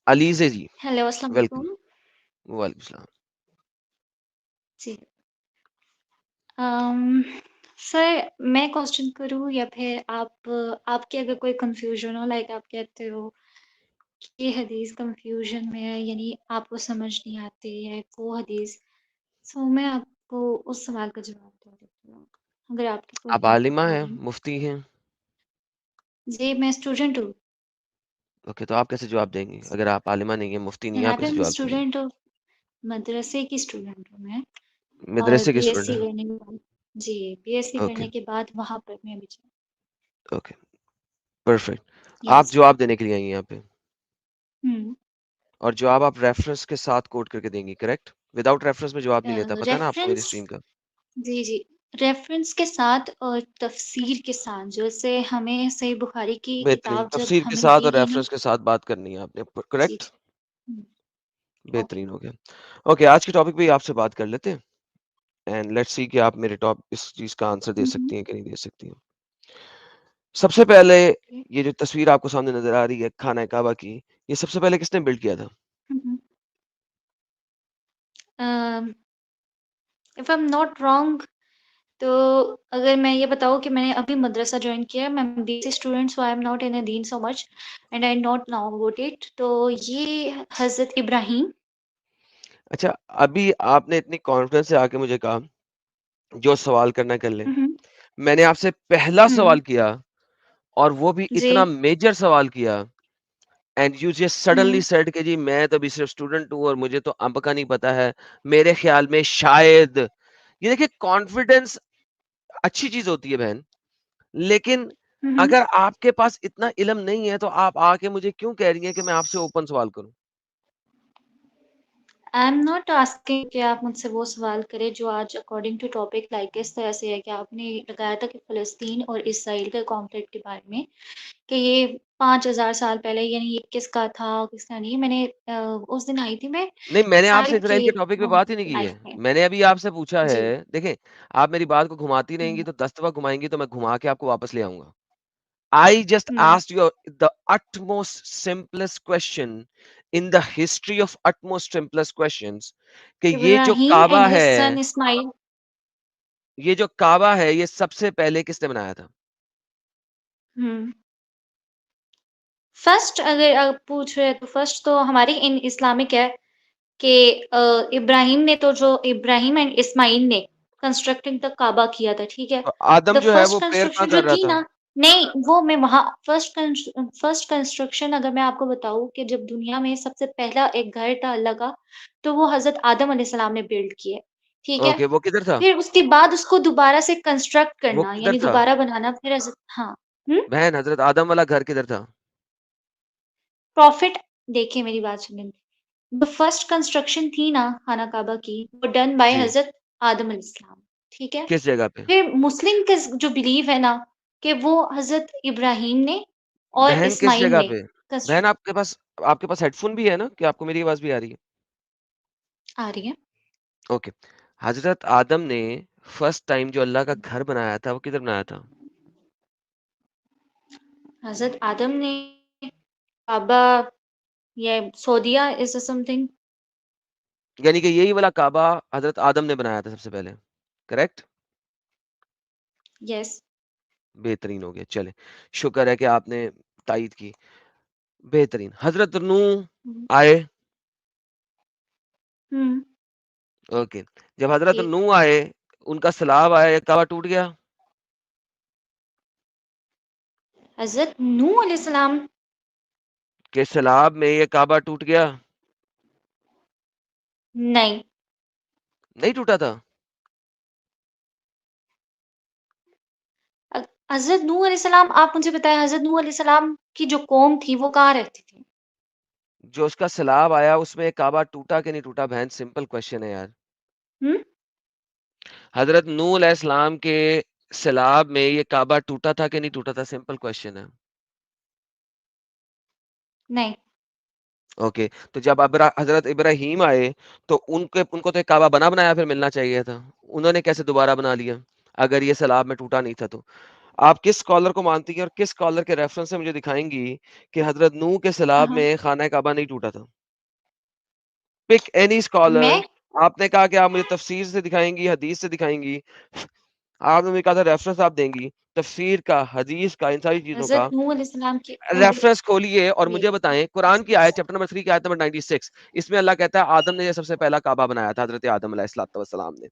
अलीज़े जी, hello, अस्सलाम welcome. वालेकुम। वालेकुम सलाम। जी। अम, सर मैं क्वेश्चन करूँ या फिर आपके अगर कोई कन्फ्यूज़न हो लाइक आप कहते हो कि ये हदीस कन्फ्यूज़न में है यानी आपको समझ नहीं आती है वो हदीस, सो मैं आपको उस सवाल का जवाब दे देती हूँ, अगर आपकी कोई आप हेल्प आलिमा हैं, होगी। मुफ्ती हैं। जी, मैं स्टूडेंट हूँ। ओके, तो आप कैसे जवाब देंगी? अगर आप आलिमा नहीं हैं, मुफ्ती नहीं हैं, यहाँ आप पे कैसे मैं जवाब देंगी? स्टूडेंट हूँ, मदरसे की स्टूडेंट हूँ मैं और मदरसे के स्टूडेंट बीएससी हैं। करने के बाद जी, बीएससी ओके, करने के बाद वहाँ पर मैं अभी ओके, परफेक्ट। आप यस। जवाब देने के लिए आई हैं यहाँ पे हुँ। और जवाब आप रेफरेंस के साथ कोट करके देंगी, करेक्ट? विदाउट रेफरेंस मैं जवाब नहीं देता, पता है ना आपको मेरी रेफ़रेंस स्ट्रीम का? जी, जी। रेफ़रेंस के साथ और तफ़सीर के साथ जैसे हमें सही बुखारी की बेहतरीन, किताब जब तफ़सीर के हमें साथ और दी गई ना रेफरेंस के साथ बात करनी है आपने, प जी, करेक्ट? जी। हुँ, ओके। बेहतरीन हो गया। ओके, आज के टॉपिक पे ही आपसे बात कर लेते हैं एंड लेट्स सी कि आप मेरे टॉप इस चीज़ का आंसर दे हुँ, हुँ। सकती हैं कि नहीं दे सकती हैं। सबसे पहले ओके। ये जो तस्वीर आपको सामने नज़र आ रही है खाना काबा की, ये सबसे पहले किसने बिल्ड किया था? हुँ, हुँ। Um, if I am not wrong तो अगर मैं ये बताऊँ कि मैंने अभी मदरसा जॉइन किया है, मैं BSc student so I am not in a दीन so much and I not know about it तो ये हज़रत इब्राहीम अच्छा, अभी आपने इतनी कॉन्फिडेंस से आके मुझे कहा, जो सवाल करना है कर लें। हुँ, हुँ। मैंने आपसे पहला हुँ, सवाल किया और वो भी जी। इतना मेजर सवाल किया and you just suddenly hmm, said कि जी मैं तो अभी सिर्फ स्टूडेंट हूँ और मुझे तो अंब का नहीं पता है। मेरे ख्याल में शायद ये देखिए कॉन्फिडेंस अच्छी चीज़ होती है बहन, लेकिन हुँ, हुँ। अगर आपके पास इतना इल्म नहीं है तो आप आके मुझे क्यों कह रही हैं कि मैं आपसे ओपन सवाल करूँ? आई एम नॉट आस्किंग कि आप मुझसे वो सवाल करें जो आज अकॉर्डिंग टू टॉपिक लाइक इस तरह से है कि आपने लगाया था कि फ़लस्तीन और इसराइल के कॉन्फ्लिक्ट के बारे में कि ये 5000 साल पहले यानी ये किसका था, किसका नहीं। मैंने उस दिन आई थी मैं नहीं, मैंने आपसे साहिब इज़राइल के के टॉपिक पे बात ही नहीं की लाइफ़ है। में। मैंने अभी आपसे पूछा है जी। देखें, आप मेरी बात को घुमाती रहेंगी हुँ, तो 10 दफ़ा घुमाएँगी तो मैं घुमा के आपको वापस ले आऊँगा। I just hmm. asked you the utmost simplest question in the history of utmost simplest questions कि इब्राहीम एंड हिज़ सन इस्माइल ये जो काबा है, ये सबसे पहले किसने बनाया था? हुँ। फर्स्ट अगर आप पूछ रहे हैं तो फर्स्ट तो हमारी इन इस्लामिक है कि इब्राहीम ने तो जो इब्राहीम एंड इस्माइल ने कंस्ट्रक्टिंग द काबा किया था, ठीक है? तो आदम द जो है फर्स्ट वो प्रेयर कहाँ कंस्ट्रक्शन जो कर रहा थी था? ना नहीं, वो मैं वहाँ फर्स्ट कंस्ट्रक्शन अगर मैं आपको बताऊँ कि जब दुनिया में सबसे पहला एक घर था अल्लाह का, तो वो हज़रत आदम अलैहिस्सलाम ने बिल्ड किया, ठीक है? ओके, वो किधर था? फिर उसके बाद उसको दोबारा से कंस्ट्रक्ट वो करना किधर यानी था? दोबारा बनाना फिर हज़रत हाँ। हुँ? बहन हज़रत आदम वाला घर किधर था? प्रॉफिट देखिए मेरी बात सुनिए। द फर्स्ट कंस्ट्रक्शन थी ना खाना काबा की, वो डन बाय जी, हज़रत आदम अलैहिस्सलाम, ठीक है? किस जगह पे? फिर मुस्लिम का जो बिलीव है ना कि वो हज़रत इब्राहीम ने और बहन किस इस्माइल जगह ने पे? कंस्ट्रक्ट बहन आपके पास हेडफ़ोन भी है ना कि आपको मेरी आवाज़ भी आ रही है? आ रही है। ओके, हज़रत आदम ने फर्स्ट टाइम जो अल्लाह का घर बनाया था, वो किधर बनाया था? हज़रत आदम ने काबा या सऊदीया इज़ समथिंग यानी कि यही वाला काबा हज़रत आदम ने बनाया था सबसे पहले, करेक्ट? यस। बेहतरीन हो गया, चलें। शुक्र है कि आपने तायीद की। बेहतरीन। हज़रत नूह हुँ, आए, हुँ, ओके। जब हज़रत जी। नूह आए, उनका सैलाब आया, काबा टूट गया? हज़रत नूह अलैहिस्सलाम कि सैलाब में ये काबा टूट गया? नहीं, नहीं टूटा था? हज़रत नूह अलैहिस्सलाम आप मुझे बताएँ हज़रत नूह अलैहिस्सलाम की जो कौम थी वो कहाँ रहती थी? जो उसका सैलाब आया, उसमें ये काबा टूटा कि नहीं टूटा? बहन सिंपल क्वेश्चन है यार। हुँ? हज़रत नूह अलैहिस्सलाम के सैलाब में ये काबा टूटा था कि नहीं टूटा था? सिंपल क्वेश्चन है। नहीं। ओके, तो जब हज़रत इब्राहीम आए, तो उनको तो एक काबा बना बनाया फिर मिलना चाहिए था। उन्होंने कैसे दोबारा बना लिया, अगर ये सैलाब में टूटा नहीं था तो? आप किस स्कॉलर को मानती हैं और किस स्कॉलर के रेफरेंस से मुझे दिखाएँगी कि हज़रत नूह के हाँ, सैलाब हाँ। में खाना काबा नहीं टूटा था? Pick any scholar. मैं आपने कहा कि आप मुझे तफसीर से दिखाएँगी, हदीस से दिखाएँगी। आपने मुझे कहा था रेफरेंस आप देंगी, तफसीर का, हदीस का, इन सारी चीज़ों हज़रत का। नूह अलैहिस्सलाम की रेफरेंस खोलिए और मुझे वेट बताएँ कुरान की आयत चैप्टर नंबर 3 की आयत नंबर 96। इसमें अल्लाह कहता है आदम ने ये सबसे पहला काबा बनाया था, हज़रत आदम अलैहिस्सलातु वस्सलाम ने।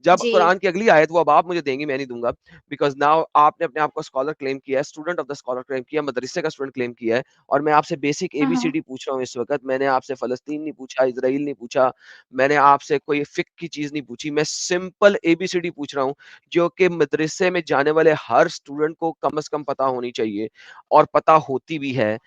जब जी। कुरान की अगली आयत वो अब आप मुझे देंगी, मैं नहीं दूँगा, बिकॉज़ नाउ आपने अपने आप को स्कॉलर क्लेम किया है, student of the scholar claim किया है, मदरसे का स्टूडेंट क्लेम किया है और मैं आपसे बेसिक हाँ, हाँ। एबीसीडी पूछ रहा हूँ इस वक़्त। मैंने आपसे फ़लस्तीन नहीं पूछा, इज़राइल नहीं पूछा, मैंने आपसे कोई फ़िक़्ह की चीज़ नहीं पूछी। मैं सिंपल एबीसीडी पूछ रहा हूँ, जो कि मदरसे में जाने वाले हर स्टूडेंट को कम से कम पता होनी चाहिए और पता होती भी है।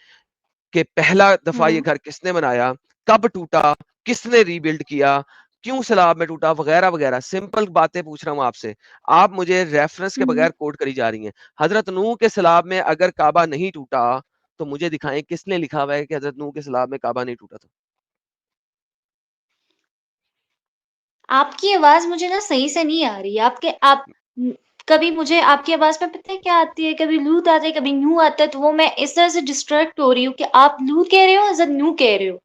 कि पहला हुँ, दफ़ा ये हुँ। घर किसने बनाया, कब टूटा, किसने रीबिल्ड किया, क्यों सैलाब में टूटा, वगैरह-वगैरह सिंपल बातें पूछ रहा हूँ आपसे। आप मुझे रेफरेंस के हुँ, बगैर हुँ। कोट करी जा रही हैं। हज़रत नूह के सैलाब में अगर काबा नहीं टूटा, तो मुझे दिखाएँ किसने लिखा हुआ है कि हज़रत नूह के सैलाब में काबा नहीं टूटा था? आपकी आवाज़ मुझे ना सही से नहीं आ रही है। कभी मुझे आपकी आवाज़ में पता है क्या आती है? कभी लूत आता है, कभी नूह आता है, तो वो मैं इस तरह से डिस्ट्रैक्ट हो रही हूँ कि आप लूत कह रहे हो, हज़रत नूह कह रहे हो।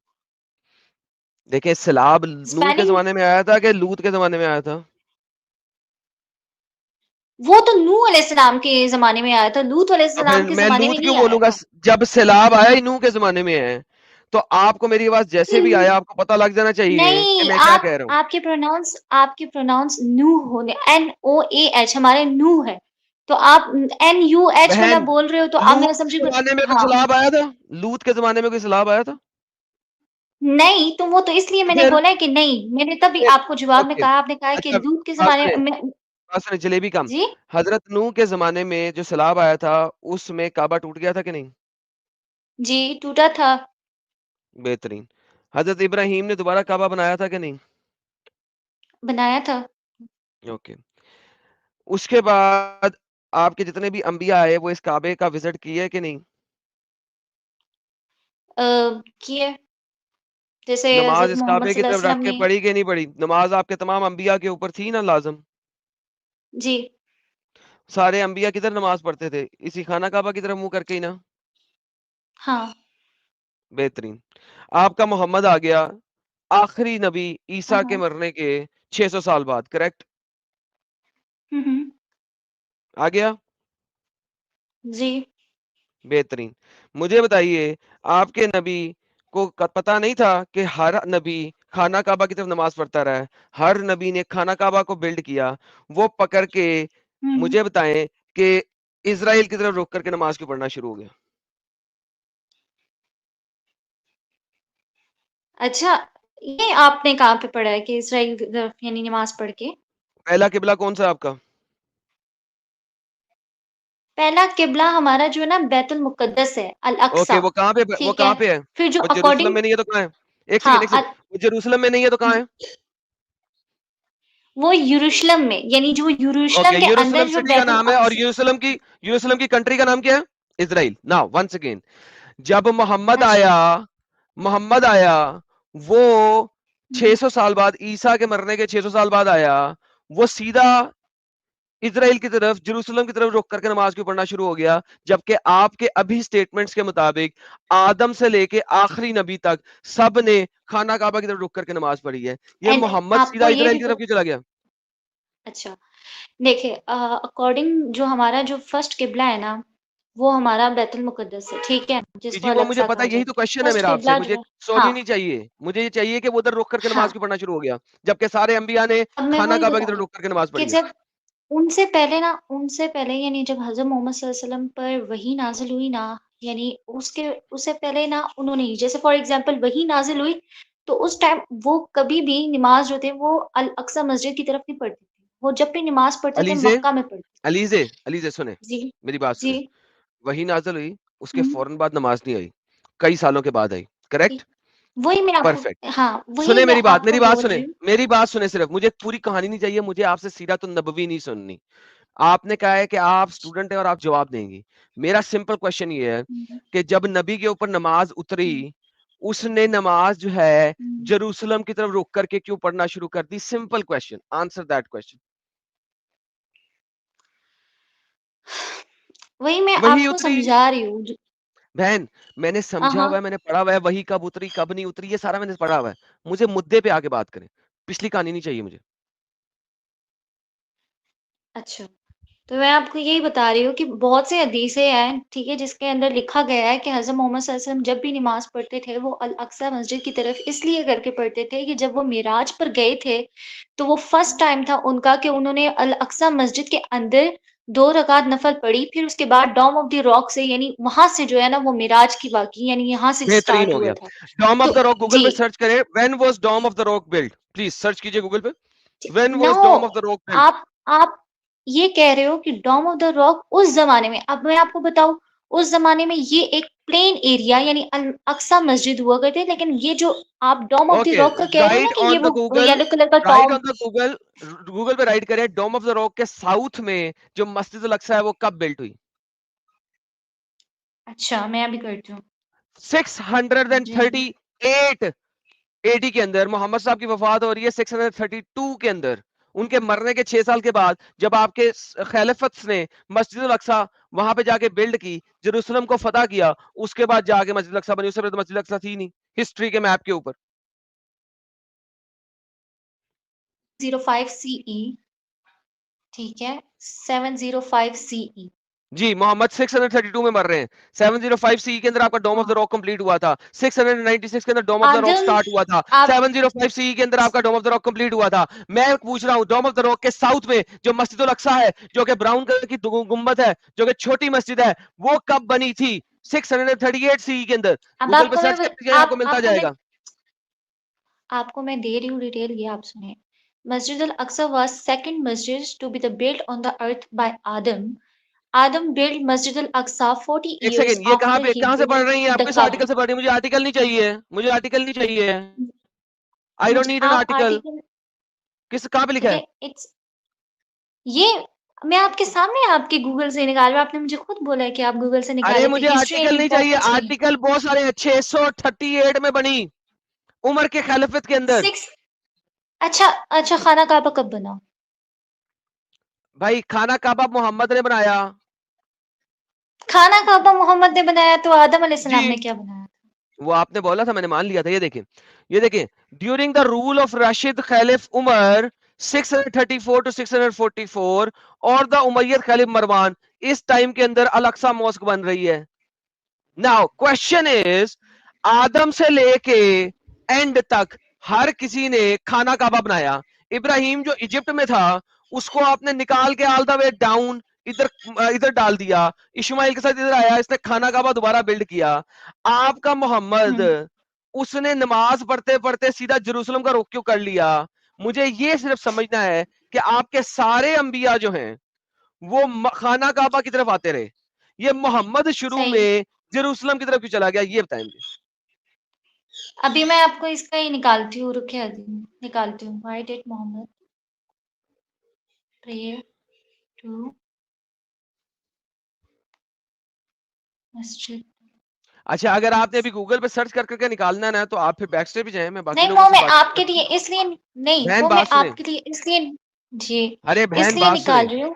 देखिए सैलाब नूह के स्पेलिंग ज़माने में आया था कि लूत के ज़माने में आया था? वो तो नूह अलैहिस्सलाम के ज़माने में आया था, लूत तो अलैहिस्सलाम फिर के मैं ज़माने में लूत क्यों नहीं आया बोलूँगा था। जब सैलाब आया ही नूह के ज़माने में है। तो आपको मेरी आवाज़ जैसे भी आया आपको पता लग जाना चाहिए कि नहीं, मैं क्या कह रहा हूँ। आपके प्रोनाउंस नूह होने NOAH हमारे नूह है। तो आप NUH वाला बहन, बोल रहे हो तो आप लूत मेरा के समझिए ज़माने में कोई हाँ। सैलाब आया था? लूत के ज़माने में कोई सैलाब आया था? नहीं, तो वो तो इसलिए तो मैंने फिर बोला है कि नहीं, मैंने तभी फिर आपको जवाब में ओके, कहा आपने कहा कि अच्छा लूत के बात ज़माने सुनिए में बात सुनिए जलेबी कम। जी? हज़रत नूह के ज़माने में जो सैलाब आया था, उसमें काबा टूट गया था कि नहीं? जी, टूटा था। बेहतरीन। हज़रत इब्राहीम ने दोबारा काबा बनाया था कि नहीं? बनाया था। ओके। उसके बाद आपके जितने भी अंबिया आए, वो इस काबे का विज़िट किए कि नहीं? अ, किए जैसे नमाज़ हज़रत इस मोहम्मद काबे की सल्लल्लाहु तरफ अलैहि रख वसल्लम के ने पढ़ी कि नहीं पढ़ी? नमाज़ आपके तमाम अंबिया के ऊपर थी ना लाज़िम? जी, सारे अंबिया किधर नमाज़ पढ़ते थे? इसी खाना काबा की तरफ मुँह करके ही ना? हाँ। बेहतरीन। आपका मोहम्मद आ गया, आखिरी नबी हाँ, ईसा के हाँ। मरने के 600 साल बाद, करेक्ट? हुँ, हुँ। आ गया? जी। बेहतरीन। मुझे बताइए, आपके नबी को पता नहीं था कि हर नबी खाना काबा की तरफ नमाज़ पढ़ता रहा है। हर नबी ने खाना काबा को बिल्ड किया। वो पकड़ के हुँ, हुँ। मुझे बताएँ कि इज़राइल की तरफ रुक करके नमाज़ क्यों पढ़ना शुरू हो गया? अच्छा, ये आपने कहाँ पे पढ़ा है कि इसराइल की तरफ यानी नमाज़ पढ़ के? पहला किबला कौन-सा है आपका? पहला किबला हमारा जो है ना बैतुल मुक़द्दस है, ओके, अल-अक़सा, वो ठीक कहाँ है? पे है? फिर जो वो जेरूसलम अकॉर्डिंग में नहीं है तो कहाँ है? हाँ, एक सेकंड, वो जेरूसलम में नहीं है तो कहाँ है? वो यरूशलेम में यानी जो ओके, यरूशलेम के यरूशलेम अंदर जो सिटी का बैतुल नाम है और अक़सा यरूशलेम की कंट्री का नाम क्या है? इज़राइल। नाउ वन्स अगेन जब हाँ जी। मोहम्मद आया, वो हुँ, हुँ। 600 साल बाद ईसा के मरने के 600 साल बाद आया, वो सीधा इज़राइल की तरफ, जेरूसलम की तरफ रुक करके नमाज़ क्यों पढ़ना शुरू हो गया? जबकि आपके अभी स्टेटमेंट्स के मुताबिक आदम से लेके आखिरी नबी तक सब ने खाना काबा की तरफ रुक करके नमाज़ पढ़ी है। ये एंड मोहम्मद सीधा आपको ये इज़राइल भी की तरफ क्यों चला गया? अच्छा, देखिए अकॉर्डिंग जो हमारा जो फर्स्ट किबला है ना, वो हमारा बैतुल मुक़द्दस है, ठीक है? जी, जिसको जी, वो मुझे अल-अक़सा पता कहा है, यही जाता तो है। क्वेश्चन है फर्स्ट मेरा आपसे। किबला जो मुझे है सॉरी हाँ, नहीं चाहिए। मुझे ये चाहिए कि वो उधर रुक करके हाँ। नमाज़ क्यों पढ़ना शुरू हो गया? जबकि सारे अंबिया ने अब मैं खाना वही काबा की बता तरफ रही हूँ रुक करके नमाज़ कि पढ़ी है। जब उनसे पहले यानी जब हज़रत मोहम्मद सल्लल्लाहु अलैहि वसल्लम पर वही नाज़िल हुई ना, यानी उससे पहले ना उन्होंने जैसे फॉर एग्ज़ाम्पल वही नाज़िल हुई, तो उस टाइम वो कभी भी नमाज़ जो थे वो अल-अक़सा मस्जिद की तरफ नहीं पढ़ते थे। वो जब भी नमाज़ पढ़ते थे अलीज़े मक्का में पढ़ते थे। अलीज़े सुने, जी, मेरी बात जी। सुने। वही नाज़िल हुई, उसके हुँ, फ़ौरन बाद नमाज़ नहीं आई। कई सालों के बाद आई, जी। करेक्ट? वही मैं आपको परफेक्ट। हाँ, वही सुने मैं मेरी आपको बात बोल सुने, रही हूँ। मेरी बात सुने सिर्फ, मुझे पूरी कहानी नहीं चाहिए, मुझे आपसे सीरत नबवी नहीं सुननी। आपने कहा है कि आप स्टूडेंट हैं और आप जवाब देंगी। मेरा सिंपल क्वेश्चन ये है हुँ, कि जब नबी के ऊपर नमाज़ उतरी, हुँ, उसने नमाज़ जो है हुँ। जेरूसलम की तरफ रुक करके क्यों पढ़ना शुरू कर दी? Simple question, answer that question. वही मैं वही आपको उतरी। समझा रही हूँ। बहन, मैंने हाँ, समझा हुआ है, हाँ। मैंने पढ़ा हुआ है, वही कब उतरी, कब नहीं उतरी, ये सारा मैंने पढ़ा हुआ है। मुझे मुद्दे पे आके बात करें। पिछली कहानी नहीं चाहिए मुझे। अच्छा, तो मैं आपको यही बता रही हूँ कि बहुत से हदीसें हैं, ठीक है, जिसके अंदर लिखा गया है कि हज़रत मोहम्मद सल्लल्लाहु अलैहि वसल्लम जब भी नमाज़ पढ़ते थे, वो अल-अक़सा मस्जिद की तरफ इसलिए करके पढ़ते थे कि जब वो मिराज पर गए थे, तो वो फर्स्ट टाइम था उनका कि उन्होंने अल-अक़सा मस्जिद के अंदर 2 रकात नफ़ल पढ़ी, फिर उसके बाद डोम ऑफ द रॉक से यानी वहाँ से जो है ना वो मिराज की वाक़ई यानी यहाँ से बेहतरीन स्टार्ट हो हुआ गया। था। डॉम ऑफ तो द रॉक गूगल जी, पे सर्च करें। When was dome of the rock built? Please search कीजिए गूगल पे। When no was dome of the rock built? आप ये कह रहे हो कि डोम ऑफ द रॉक उस ज़माने में अब मैं आपको बताऊँ, उस ज़माने में ये एक प्लेन एरिया यानी अल अक्सा मस्जिद हुआ करते, लेकिन ये जो आप डोम ऑफ द ओके, रॉक का कह रहे हो ना राइट कि ये ऑन द वो गूगल, येलो कलर का right Tom on the Google, Google पे राइट करें डोम ऑफ द रॉक के साउथ में जो मस्जिद अल अक्सा है वो कब बिल्ट हुई? अच्छा, मैं अभी करती हूँ। जी, 638 एडी के अंदर मोहम्मद साहब की वफात हो रही है 632 के अंदर। उनके मरने के 6 साल के बाद जब आपके खिलाफत ने मस्जिद अल अक्सा वहां पे जाके बिल्ड की, जेरूसलम को फतह किया, उसके बाद जाके मस्जिद अल अक्सा बनी। उससे पहले तो मस्जिद अल अक्सा थी नहीं हिस्ट्री के मैप के ऊपर। 705 सीई ठीक है, 705 सीई जी, मोहम्मद 632 में मर रहे हैं। 705 सी के अंदर आपका डोम ऑफ द हाँ, रॉक कंप्लीट हुआ था। 696 के अंदर डोम ऑफ द रॉक आदम स्टार्ट हुआ था। आप 705 सी के अंदर आपका Dome of the Rock complete हुआ था। मैं पूछ रहा हूँ डोम ऑफ द रॉक के साउथ में जो मस्जिद उल अक्सा है, जो कि ब्राउन कलर की गुंबद है, जो कि छोटी मस्जिद है, वो कब बनी थी? 638 सी के अंदर। अब गूगल पे आपको सर्च मैं करके आपको आप मिलता जाएगा। आपको मैं दे रही हूँ डिटेल, ये आप सुनिए। Masjid al-Aqsa was second masjid to be the built on the earth by Adam. Adam built Masjid al-Aqsa 40 एक years सेकंड, ये after he कहां से पढ़ built रही हैं आप? the किस आर्टिकल Kaaba. से पढ़ रही हैं? मुझे आर्टिकल नहीं चाहिए, मुझे आर्टिकल नहीं चाहिए। आई डोंट मुझे नीड एन आप आर्टिकल। आर्टिकल किस कहां पे लिखा ठीक है? है, इट्स ये मैं आपके सामने आपके गूगल से निकाल रहा हूँ, आपने मुझे खुद बोला है कि आप गूगल से अरे निकाले थे, मुझे हिस्ट्री एंड आर्टिकल नहीं चाहिए, इम्पोर्टेंस नहीं है। आर्टिकल बहुत सारे हैं। 638 में बनी, उमर के खिलाफत के अंदर। 6 अच्छा अच्छा खाना काबा कब बना? भाई खाना काबा मोहम्मद ने बनाया। खाना काबा मोहम्मद ने बनाया तो आदम जी, अलैहिस्सलाम ने क्या बनाया था? वो आपने बोला था, मैंने मान लिया था। ये देखें during the rule of Rashid Khalif Umar 634 to 644 और द उमैयद खलीफ मरवान, इस टाइम के अंदर अल अक्सा मॉस्क बन रही है। नाउ क्वेश्चन इज, आदम से लेके एंड तक हर किसी ने खाना काबा बनाया। इब्राहिम जो इजिप्ट में था उसको आपने निकाल के ऑल द वे डाउन इधर इधर डाल दिया। इस्माइल के साथ इधर आया, इसने खाना काबा दोबारा बिल्ड किया। आपका मोहम्मद, हुँ, उसने नमाज पढ़ते पढ़ते सीधा जेरूसलम का रुख क्यों कर लिया? मुझे ये सिर्फ समझना है कि आपके सारे अंबिया जो हैं वो खाना काबा की तरफ आते रहे, ये मोहम्मद शुरू सही। में जेरूसलम की तरफ क्यों चला गया? ये बताएं मुझे। अभी मैं आपको इसका ही निकालती हूँ, रुकिए अभी निकालती हूँ। Why did Mohammed pray to masjid? अच्छा, अगर आपने अभी गूगल पे सर्च कर करके निकालना है ना, तो आप फिर बैक स्टेप भी जाएं, मैं बाकी नहीं लोगों वो से मैं बात आपके करता लिए हूँ। इसलिए नहीं, बहन वो मैं बात सुने, आपके लिए इसलिए जी, अरे बहन इसलिए बात सुने। निकाल रही हूँ।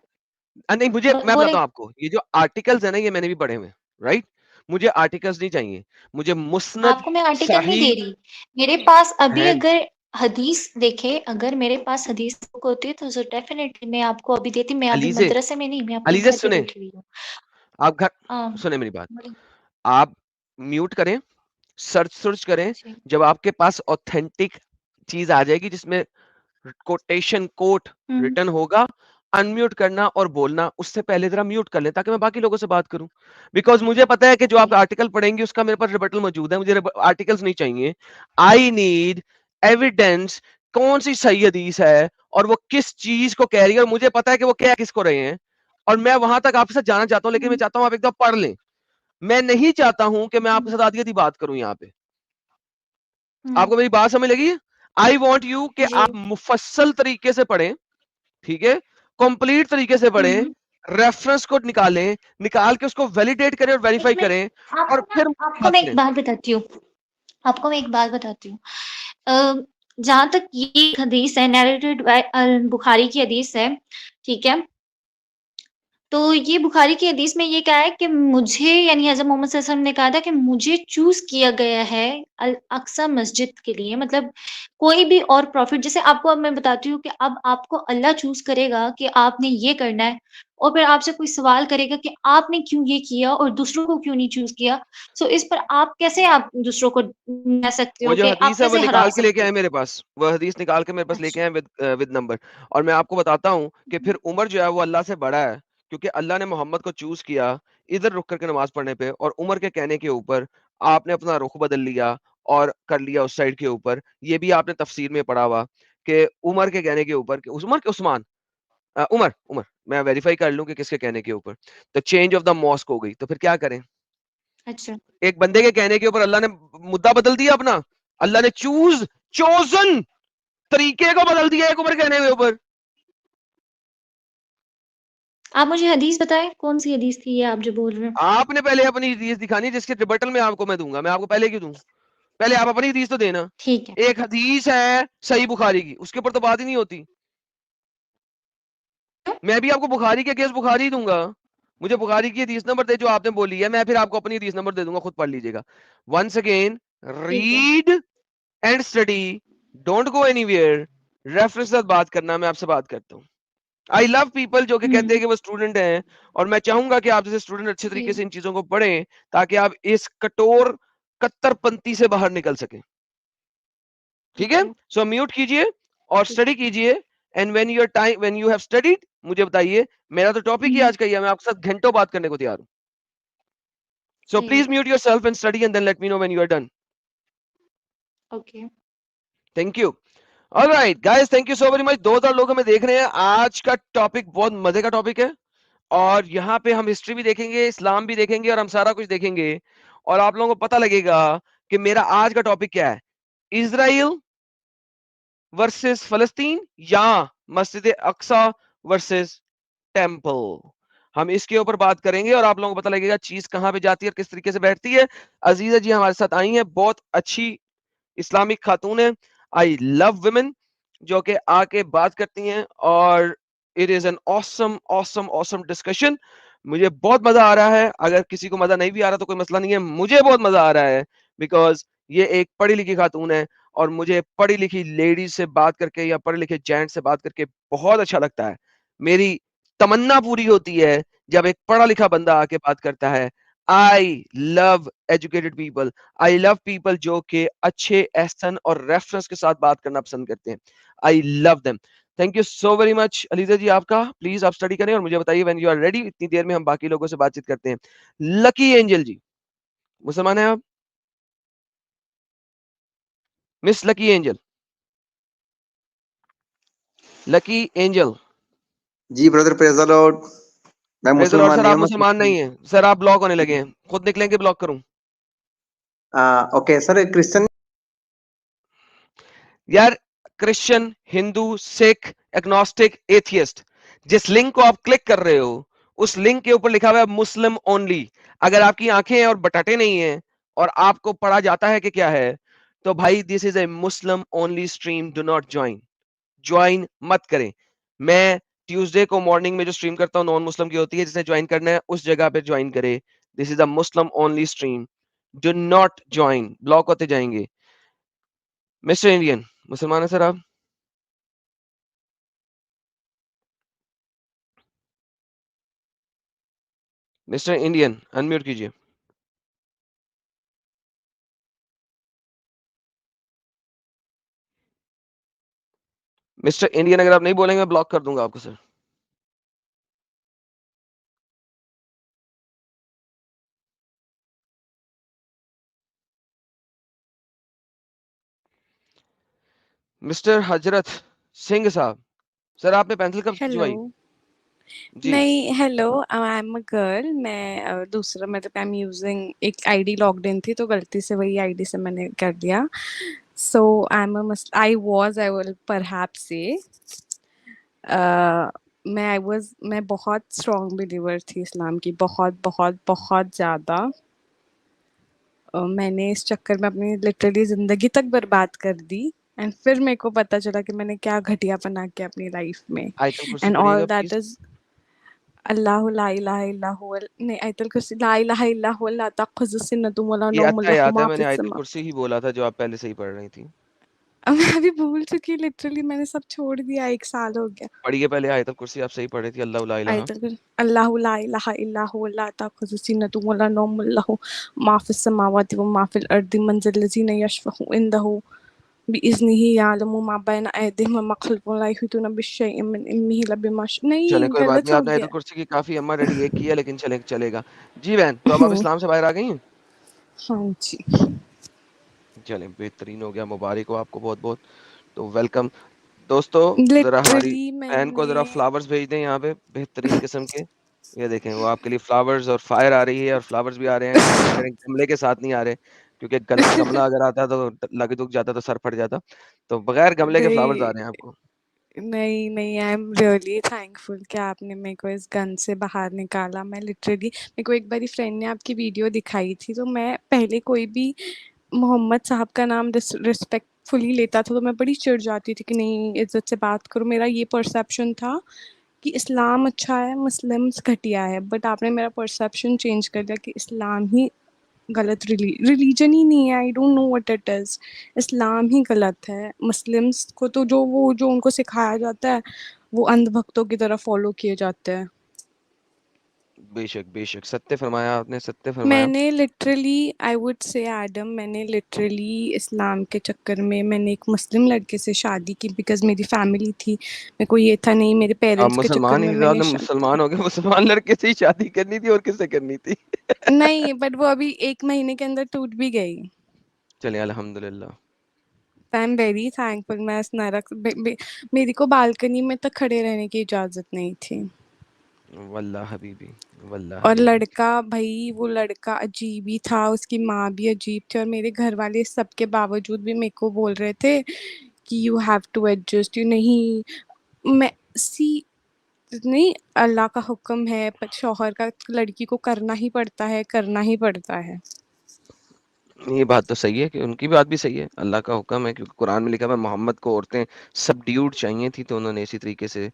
नहीं, मुझे मैं बोले बताता हूँ आपको, ये जो आर्टिकल्स है ना, ये मैंने भी पढ़े हुए हैं, राइट? मुझे आर्टिकल्स नहीं चाहिए, मुझे मुस्नद आपको मैं आर्टिकल नहीं सही। दे रही। मेरे पास अभी बहन, अगर हदीस देखे, अगर मेरे पास हदीस बुक होती तो डेफिनेटली मैं आपको अभी देती। मैं अभी अलीजे, मदरसे में नहीं, मैं अपने अलीजे घर पे सुने, बैठी हुई हूँ। आप घर अम, सुने मेरी बात। बोलिए आप म्यूट करें, सर्च सर्च करें। जी। जब आपके पास ऑथेंटिक चीज आ जाएगी जिसमें कोटेशन कोट हुँ, रिटर्न होगा, अनम्यूट करना और बोलना। उससे पहले जरा म्यूट कर लें ताकि मैं बाकी लोगों से बात करूं। बिकॉज मुझे पता है कि जो ओके। आप आर्टिकल पढ़ेंगे उसका मेरे पास रिबटल मौजूद है। मुझे आर्टिकल्स नहीं चाहिए, आई नीड एविडेंस। कौन सी सही हदीस है और वो किस चीज को कह रही है, और मुझे पता है कि वो कह किसको रहे हैं। और मैं वहां तक आपके साथ जाना चाहता हूं, लेकिन मैं हुँ, चाहता हूं आप एकदम पढ़ लें। मैं नहीं चाहता हूं कि मैं आपके हुँ, साथ आधी आधी बात करूं यहाँ पे। हुँ, आपको मेरी बात समझ लगी? आई वॉन्ट यू कि जी। आप मुफस्सल तरीके से पढ़ें, ठीक है? कंप्लीट तरीके से हुँ, पढ़ें, हुँ। रेफरेंस को निकालें, निकाल के उसको वैलिडेट करें और एक वेरीफाई मिनट करें, और आपको ना फिर आपको बात मैं एक करें। बात बताती हूँ। आपको मैं एक बात बताती हूँ। अ, जहाँ तक ये हदीस है नैरेटेड बाय बुखारी की हदीस है, ठीक है? तो ये बुखारी की हदीस में ये कहा है कि मुझे यानी हज़रत मोहम्मद सल्लल्लाहु अलैहि वसल्लम ने कहा था कि मुझे चूज़ किया गया है अल अक़सा मस्जिद के लिए, मतलब कोई भी और प्रॉफ़िट जैसे आपको अब मैं बताती हूँ कि अब आपको अल्लाह चूज़ करेगा कि आपने ये करना है और फिर आपसे कोई सवाल करेगा कि आपने क्यों ये किया और दूसरों को क्यों नहीं चूज़ किया? सो इस पर आप कैसे आप दूसरों को कह सकते वो हो जो कि आप हदीस है वो कैसे हरा निकाल के लेके सकते आए हो? मेरे पास। वो हदीस निकाल के मेरे पास लेके अच्छा। आए विद नंबर। और मैं आपको बताता हूँ कि हुँ, फिर उमर जो है वो अल्लाह से बड़ा है, क्योंकि अल्लाह ने मोहम्मद को चूज़ किया इधर रुक करके नमाज़ पढ़ने पे, और उमर के कहने के ऊपर आपने अपना रुख बदल लिया और कर लिया उस साइड के ऊपर। ये भी आपने तफसीर में पढ़ा हुआ कि उमर के कहने के ऊपर, कि उमर के उस्मान, उमर उमर मैं वेरीफाई कर लूँ कि किसके कहने के ऊपर। तो चेंज ऑफ द मॉस्क हो गई, तो फिर क्या करें? अच्छा। एक बंदे के कहने के ऊपर अल्लाह ने मुद्दा बदल दिया अपना। अल्लाह ने चोज़न तरीके को बदल दिया एक उमर कहने के ऊपर। आप मुझे हदीस बताएँ, कौन-सी हदीस थी ये आप जो बोल रहे हो? आपने पहले अपनी हदीस दिखानी है, जिसके रिबटल में आपको मैं दूँगा। मैं आपको पहले क्यों दूँ? पहले आप अपनी हदीस तो देना। ठीक है। एक हदीस है सही बुखारी की, उसके ऊपर तो बात ही नहीं होती। क्यों? मैं भी आपको बुखारी के केस बुखारी ही दूँगा। मुझे बुखारी की हदीस नंबर दे जो आपने बोली है, मैं फिर आपको अपनी हदीस नंबर दे दूँगा, खुद पढ़ लीजिएगा। वन्स अगेन ठीक है। Read and study, don't go anywhere. Reference के साथ बात करना, मैं आपसे बात करता हूँ। आई लव पीपल जो कि कहते हैं हुँ, कि वो स्टूडेंट हैं, और मैं चाहूँगा कि आप जैसे स्टूडेंट अच्छे तरीके से जी, इन चीज़ों को पढ़ें, ताकि आप इस कठोर कट्टरपंथी से बाहर निकल सकें। ठीक है? ओके, सो म्यूट कीजिए और ठीक स्टडी कीजिए, and when you have studied मुझे बताइए। मेरा तो टॉपिक ही हुँ, आज का ही है, मैं आपके साथ घंटों बात करने को तैयार हूँ। सो सही है, please mute yourself and study and then let me know when you are done. Okay, thank you. Alright guys, thank you so very much. 2000 लोग हमें देख रहे हैं। आज का टॉपिक बहुत मजे का टॉपिक है, और यहाँ पे हम हिस्ट्री भी देखेंगे, इस्लाम भी देखेंगे, और हम सारा कुछ देखेंगे, और आप लोगों को पता लगेगा कि मेरा आज का टॉपिक क्या है। इजराइल वर्सेस फलस्तीन, या मस्जिद अक्सा वर्सेस टेम्पल। हम इसके ऊपर बात करेंगे, और आप लोगों को पता लगेगा चीज कहाँ पे जाती है और किस तरीके से बैठती है। अजीजा जी हमारे साथ आई हैं, बहुत अच्छी इस्लामिक खातून है। आई लव वुमेन जो कि आके बात करती हैं, और it is an awesome awesome awesome discussion. मुझे बहुत मजा आ रहा है। अगर किसी को मजा नहीं भी आ रहा तो कोई मसला नहीं है, मुझे बहुत मजा आ रहा है, बिकॉज ये एक पढ़ी लिखी खातून है, और मुझे पढ़ी लिखी लेडीज से बात करके या पढ़े लिखे जेंट्स से बात करके बहुत अच्छा लगता है। मेरी तमन्ना पूरी होती है जब एक पढ़ा लिखा बंदा आके बात करता है। I love educated people. I love people जो कि अच्छे एहसन और रेफरेंस के साथ बात करना पसंद करते हैं। I love them. Thank you so very much Aliza ji. आपका प्लीज आप स्टडी करें और मुझे बताइए व्हेन यू आर रेडी। इतनी देर में हम बाकी लोगों से बातचीत करते हैं। लकी एंजल जी, मुसलमान है आप? Miss Lucky Angel, Lucky Angel. जी ब्रदर, प्रेज द लॉर्ड। मैं प्रेज द लॉर्ड। मुसलमान सर नहीं आप हूँ, मैं मुसलमान नहीं है सर, आप ब्लॉक होने लगे हैं। खुद निकलेंगे, ब्लॉक करूं? Okay sir, Christian. यार, Christian, Hindu, Sikh, agnostic, atheist, जिस लिंक को आप क्लिक कर रहे हो उस लिंक के ऊपर लिखा हुआ है मुस्लिम ओनली। अगर आपकी आंखें हैं और बटाटे नहीं है, और आपको पढ़ा जाता है कि क्या है, तो भाई this is a Muslim only stream, do not join. Join मत करें। मैं ट्यूसडे को मॉर्निंग में जो स्ट्रीम करता हूँ नॉन मुस्लिम की होती है, जिसे ज्वाइन करना है उस जगह पे ज्वाइन करे। This is a Muslim only stream, do not join. Block होते जाएंगे। मिस्टर इंडियन, मुसलमान है सर आप? मिस्टर इंडियन, अनम्यूट कीजिए। मिस्टर इंडियन, अगर आप नहीं बोलेंगे मैं ब्लॉक कर दूंगा आपको सर। मिस्टर हजरत सिंह साहब, सर आपने पेंसिल कब हेलो। छुआई? जी। नहीं, hello, I am a girl. मैं दूसरा मतलब आई एम यूजिंग एक आईडी लॉग्ड इन थी तो गलती से वही आईडी से मैंने कर दिया। So I am a I will perhaps say मैं बहुत स्ट्रॉन्ग बिलीवर थी इस्लाम की, बहुत बहुत बहुत ज़्यादा। मैंने इस चक्कर में अपनी लिटरली ज़िंदगी तक बर्बाद कर दी, एंड फिर मेरे को पता चला कि मैंने क्या घटिया बना के अपनी लाइफ में, आयतल कुर्सी एंड पढ़िएगा ऑल दैट प्लीज। इज अल्लाहु ला इलाहा इल्ला हुवल नहीं आयतुल कुर्सी ला इलाहा इल्ला हुवल ला ताखुज़ुहु सिन्नतुम वला ये नौम अच्छा लहु याद है, मा मैंने फिस आयतुल समा कुर्सी ही बोला था जो आप पहले से ही पढ़ रही थी। मैं अभी भूल चुकी लिटरली मैंने सब छोड़ दिया 1 साल हो गया। पढ़िए पहले आयतुल कुर्सी, आप सही पढ़ रही थी, अल्लाहु ला इलाहा। आयतुल कुर्सी अल्लाहु ला इलाहा इल्ला हुवल ला ताखुज़ुहु सिन्नतुम वला नौम लहु मा फिस समावाति व मा फिल अर्दि मन ज़ल्लज़ीना यशफ़अु इंदहु बिइज़्निही यअलमु मा बैना अयदीहिम व मा खल्फ़हुम ला युहीतूना बिशैइन मिन इल्मिही इल्ला बिमा श नहीं चलें कोई बात गलत नहीं, हो आपने गया। आयतुल कुर्सी की काफ़ी अम्मा डैडी एक की है, लेकिन चलेगा। जी बहन, तो अब आप इस्लाम से बाहर आ गई हैं? हाँ जी। चलें, बेहतरीन हो गया, मुबारक हो आपको बहुत-बहुत। तो वेलकम। दोस्तों, ज़रा हमारी लिटरली बहन को ज़रा मैंने फ्लावर्स भेज दें यहाँ पे, बेहतरीन किस्म के। ये देखें, वो आपके लिए फ्लावर्स और फायर आ रही है और फ्लावर्स भी आ रहे हैं। कोशिश करें गमले के साथ नहीं आ रहे, क्योंकि गमला अगर आता तो लग दुख जाता तो सर फट जाता। तो बगैर गमले के फ्लावर्स आ नहीं रहे हैं आपको। नहीं आई एम रियली थैंकफुल कि आपने मेरे को इस गन से बाहर निकाला। मैं लिटरली मेरे को एक बारी फ्रेंड ने आपकी वीडियो दिखाई थी, तो मैं पहले कोई भी मोहम्मद साहब का नाम रिस्पेक्टफुली लेता था तो मैं बड़ी चिढ़ जाती थी कि नहीं इज्जत से बात करो। मेरा ये परसेप्शन था कि इस्लाम अच्छा है, मुस्लिम्स घटिया है, बट आपने मेरा परसेप्शन चेंज कर दिया कि इस्लाम ही गलत रिलीजन ही नहीं है। I don't know what it is. Islam ही गलत है। मुस्लिम्स को तो जो उनको सिखाया जाता है वो अंधभक्तों की तरह फॉलो किए जाते हैं। बेशक, सत्य फरमाया आपने, सत्य फरमाया। मैंने literally I would say Adam मैंने लिटरली इस्लाम के चक्कर में मैंने एक मुस्लिम लड़के से शादी की बिकॉज़ मेरी फैमिली थी। मेरे को ये था नहीं मेरे आप पेरेंट्स के चक्कर मुसलमान में ही थे, मैंने आपने मुसलमान हो गए, मुसलमान लड़के से ही शादी करनी थी और किससे करनी थी? नहीं बट वो अभी 1 महीने के अंदर टूट भी गई। चलिए अल्हम्दुलिल्लाह। I am very thankful. मैं इस नरक मेरे को बालकनी में तक खड़े रहने की इजाज़त नहीं थी। वल्लाह हबीबी, वल्लाह और हबीबी। लड़का भाई वो लड़का अजीब ही था, उसकी माँ भी अजीब थी और मेरे घर वाले सबके बावजूद भी मेरे को बोल रहे थे कि you have to adjust. You नहीं मैं सी नहीं अल्लाह का हुक्म है पर शौहर का लड़की को करना ही पड़ता है, करना ही पड़ता है। ये बात तो सही है कि उनकी बात भी सही है, अल्लाह का हुक्म है, क्योंकि कुरान में लिखा हुआ है मोहम्मद को औरतें सबड्यूड चाहिए थी, तो उन्होंने इसी तरीके से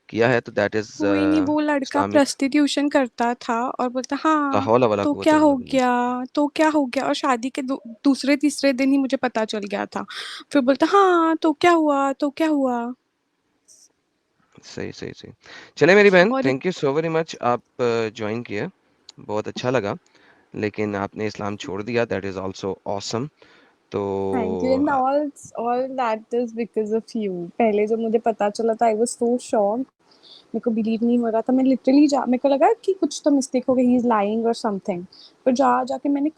किया है, तो दैट इज कोई नहीं वो लड़का इस्लामिक। प्रोस्टिट्यूशन करता था और बोलता ला हाँ हौला वला तो क्या कुव्वता हो इल्ला बिल्लाह। गया तो क्या हो गया। और शादी के दूसरे तीसरे दिन ही मुझे पता चल गया था। फिर बोलता हाँ तो क्या हुआ तो क्या हुआ। सही। चले मेरी बहन, और thank you so very much, आप ज्वाइन किए, बहुत अच्छा लगा, लेकिन आपने इस्लाम छोड़ दिया, दैट इज ऑल्सो ऑसम। तो thank you and all that is because of you. पहले जब मुझे पता चला था आई वाज सो शॉक्ड। मेरे को बिलीव नहीं हो रहा था। मैं लिटरली मेरे को लगा कि कुछ तो मिस्टेक हो गई, ही इज लाइंग और समथिंग। पर जाके मैंने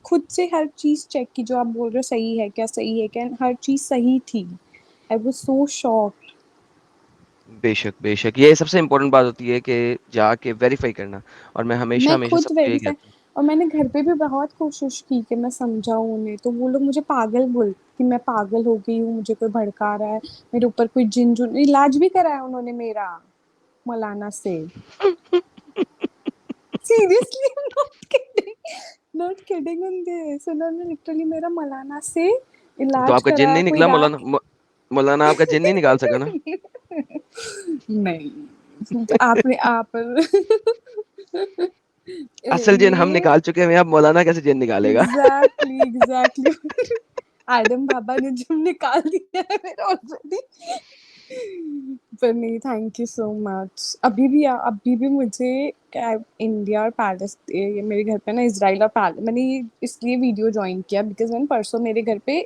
खुद से हर चीज चेक की जो आप बोल रहे हो सही है क्या, सही है क्या, हर चीज सही थी। I was so shocked. बेशक, ये सबसे इम्पोर्टेंट बात होती है कि जाके वेरीफाई करना, और मैं मैं हमेशा खुद सबको यही वेरीफाई कहता हूँ। और मैंने घर पे भी बहुत कोशिश की कि मैं समझाऊं उन्हें, तो वो लोग मुझे पागल बोल कि मैं पागल हो गई हूँ, मुझे कोई भड़का रहा है, मेरे ऊपर कोई जिन जुन। इलाज भी कराया उन्होंने मेरा मौलाना से। Seriously I am not kidding on this. उन्होंने लिटरली मेरा मौलाना से तो इलाज आपका जिन कराया। नहीं कोई निकला, रात मौलाना आपका जिन नहीं निकाल सका ना? नहीं तो आपने आप असल जिन हम ये निकाल चुके हैं, अब मौलाना कैसे जिन निकालेगा? एग्जैक्टली आदम बाबा ने जब निकाल दिया है मेरा ऑलरेडी। पर नहीं थैंक यू सो मच। अभी भी मुझे क्या इंडिया और पैलेस्टीन मेरे घर पे ना इजराइल और मैंने ये इसलिए वीडियो ज्वाइन किया बिकॉज मैंने परसों मेरे घर पे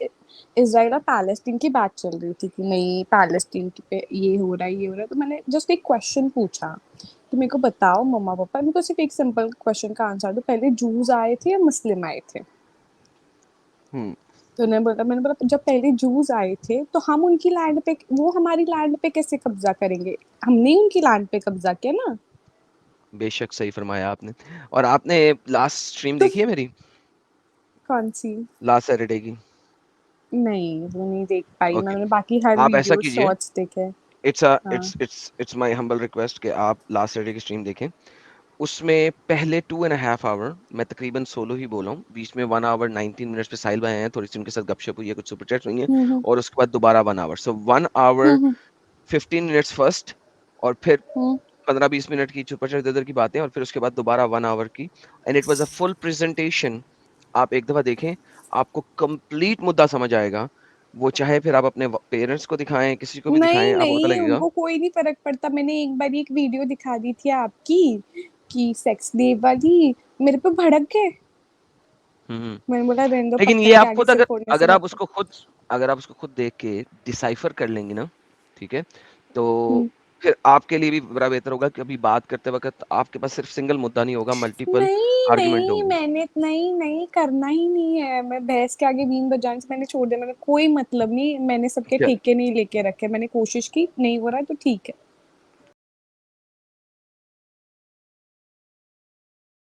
इजराइल और पैलेस्टीन की बात चल रही थी कि नहीं पैलेस्टीन की पे ये हो रहा है ये हो रहा है। तो मैंने जस्ट एक क्वेश्चन पूछा कि मेरे को बताओ मम्मा पापा, मेरे को सिर्फ एक सिंपल क्वेश्चन का आंसर दो, पहले जूस आए थे या मुस्लिम आए थे। हम्म। तो मैंने बोला जब पहले जूस आए थे तो हम उनकी लैंड पे वो हमारी लैंड पे कैसे कब्जा करेंगे, हमने उनकी लैंड पे कब्जा किया ना। बेशक सही फरमाया आपने। और आपने लास्ट स्ट्रीम तो देखी है मेरी, कौन सी। लास्ट सैटरडे की? नहीं वो नहीं देख पाई ओके, मैंने, बाकी हर आप ऐसा वीडियो कीजिए, शॉर्ट्स देखे। इट्स अ हाँ इट्स माय हम्बल रिक्वेस्ट कि आप लास्ट सैटरडे की स्ट्रीम देखें। उसमें पहले 2.5 आवर मैं तकरीबन सोलो ही बोला हूँ, बीच में 1 आवर 19 मिनट्स पे साहिल भाई आए हैं, थोड़ी सी उनके साथ गपशप हुई है, कुछ सुपर चैट्स हुई हैं, हम्म और उसके बाद दोबारा 1 hour, so 1 hour hmm 15 minutes first, और फिर हम्म 15-20 मिनट की चुपचाप इधर-उधर की बातें और फिर उसके बाद दोबारा 1 आवर की and it was a full presentation. आप एक दफ़ा देखें, आपको कंप्लीट मुद्दा समझ आएगा। वो चाहे फिर आप अपने व पेरेंट्स को दिखाएँ, किसी को भी दिखाएँ, नहीं, आपको पता नहीं, लगेगा। उनको कोई नहीं फ़र्क पड़ता। मैंने एक बारी एक वीडियो दिखा दी थी आपकी, कि सेक्स डे वाली, मेरे पे भड़क गए। हुँ, हुँ। मैंने बोला रहने दो, लेकिन ये पत्थर के आप आगे खुद सिर अगर फोड़ने से अगर आप बेहतर। उसको खुद अगर आप उसको खुद देख के डिसाइफ़र कर लेंगी ना, ठीक है? तो हुँ। फिर आपके लिए भी बड़ा बेहतर होगा कि अभी बात करते वक़्त आपके पास सिर्फ़ सिंगल मुद्दा नहीं होगा, मल्टीपल नहीं, आर्गुमेंट नहीं, होंगे। मैंने नहीं, नहीं करना ही नहीं है। मैं भैंस के आगे बीन बजाने से मैंने छोड़ दिया। मैंने कोई मतलब नहीं, मैंने सबके क्या ठेके नहीं लेके रखे। मैंने कोशिश की, नहीं हो रहा है तो ठीक है।